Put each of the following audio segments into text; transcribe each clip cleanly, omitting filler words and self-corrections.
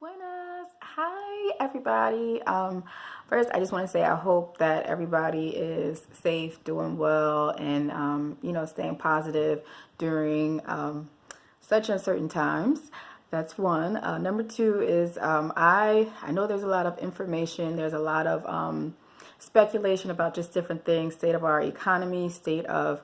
Buenas. Hi, everybody. First, I just want to say I hope that everybody is safe, doing well, and staying positive during such uncertain times. That's one. Number two is I know there's a lot of information. There's a lot of speculation about just different things, state of our economy, state of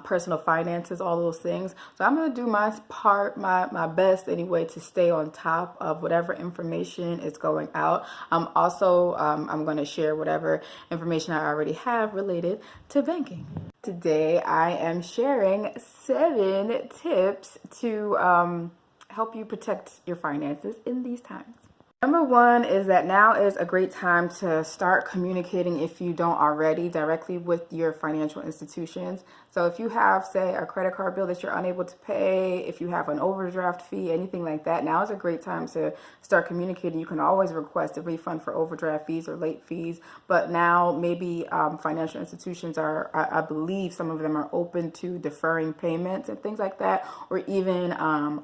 personal finances, all those things. So I'm going to do my part, my best anyway, to stay on top of whatever information is going out. I'm going to share whatever information I already have related to banking. Today I am sharing 7 tips to help you protect your finances in these times. Number one is that now is a great time to start communicating, if you don't already, directly with your financial institutions. So if you have, say, a credit card bill that you're unable to pay, if you have an overdraft fee, anything like that, now is a great time to start communicating. You can always request a refund for overdraft fees or late fees, but now maybe financial institutions I believe some of them are open to deferring payments and things like that, or even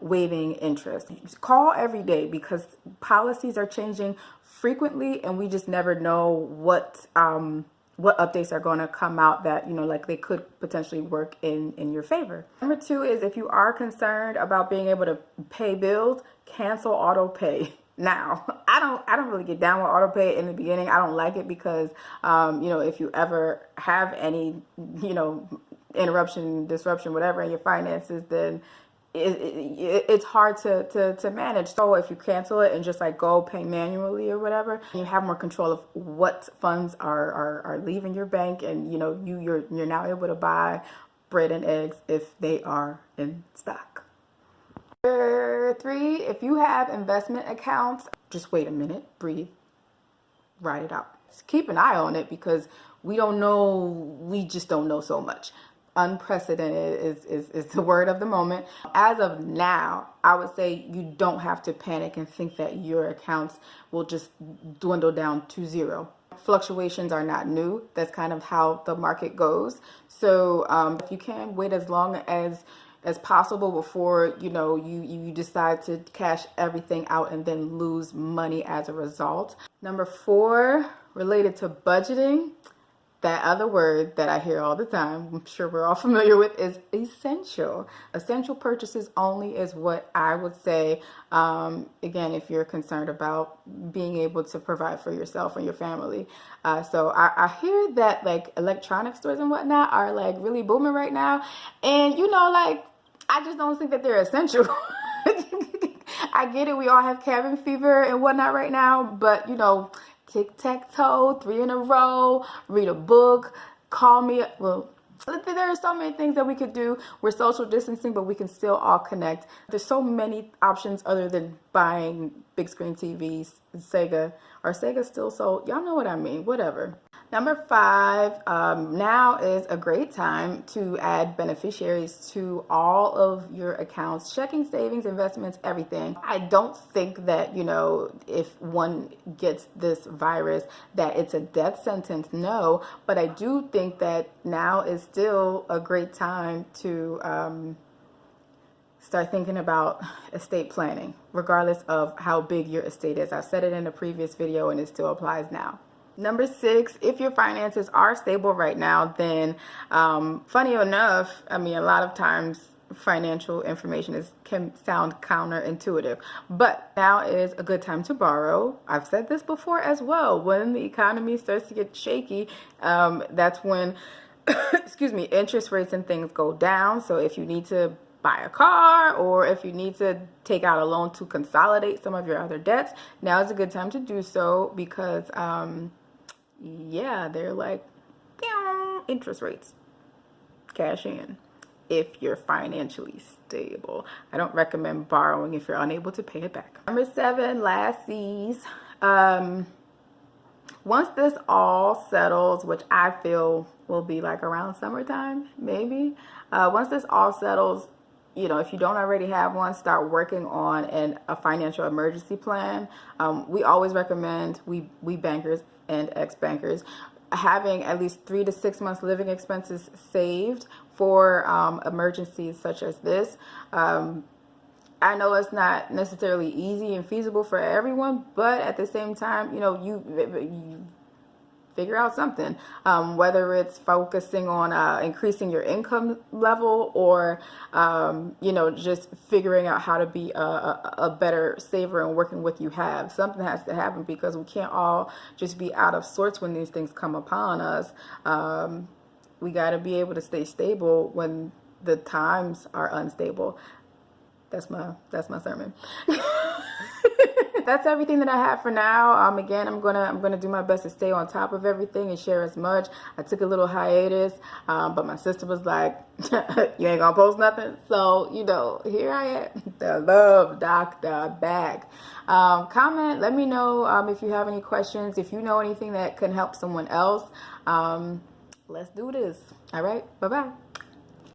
waiving interest. Call every day because policies are changing frequently, and we just never know what updates are going to come out that like they could potentially work in your favor. Number two is, if you are concerned about being able to pay bills, cancel auto pay now. I don't really get down with auto pay in the beginning. I don't like it because if you ever have any interruption, disruption, whatever in your finances, then it's hard to manage. So if you cancel it and just like go pay manually or whatever, you have more control of what funds are leaving your bank, and you're now able to buy bread and eggs if they are in stock. Number 3, if you have investment accounts, just wait a minute, breathe, write it out. Just keep an eye on it because we just don't know so much. Unprecedented is the word of the moment. As of now, I would say you don't have to panic and think that your accounts will just dwindle down to zero. Fluctuations are not new. That's kind of how the market goes. So if you can, wait as long as possible before you decide to cash everything out and then lose money as a result. Number 4, related to budgeting. That other word that I hear all the time, I'm sure we're all familiar with, is essential. Essential purchases only is what I would say. Again, if you're concerned about being able to provide for yourself and your family. So I hear that like electronic stores and whatnot are like really booming right now. And I just don't think that they're essential. I get it. We all have cabin fever and whatnot right now, but tic-tac-toe, 3 in a row, read a book, call me. Well, there are so many things that we could do. We're social distancing, but we can still all connect. There's so many options other than buying big screen TVs, Sega. Are Sega still sold? Y'all know what I mean, whatever. Number 5, now is a great time to add beneficiaries to all of your accounts, checking, savings, investments, everything. I don't think that, if one gets this virus, that it's a death sentence. No, but I do think that now is still a great time to start thinking about estate planning, regardless of how big your estate is. I've said it in a previous video and it still applies now. Number 6, if your finances are stable right now, then funny enough, a lot of times financial information can sound counterintuitive, but now is a good time to borrow. I've said this before as well. When the economy starts to get shaky, that's when interest rates and things go down. So if you need to buy a car, or if you need to take out a loan to consolidate some of your other debts, now is a good time to do so because they're like interest rates. Cash in if you're financially stable. I don't recommend borrowing if you're unable to pay it back. Number 7, last C's. Once this all settles, which I feel will be like around summertime, maybe. Once this all settles, if you don't already have one, start working on a financial emergency plan. We always recommend, we bankers and ex-bankers, having at least 3 to 6 months living expenses saved for emergencies such as this. I know it's not necessarily easy and feasible for everyone, but at the same time, you figure out something, whether it's focusing on increasing your income level, or just figuring out how to be a better saver and working with you have. Something has to happen, because we can't all just be out of sorts when these things come upon us. We got to be able to stay stable when the times are unstable. That's my sermon. That's everything that I have for now. Again, I'm gonna do my best to stay on top of everything and share as much. I took a little hiatus, but my sister was like, "You ain't gonna post nothing." So here I am, the love doctor back. Comment. Let me know if you have any questions. If you know anything that can help someone else. Let's do this. All right. Bye bye.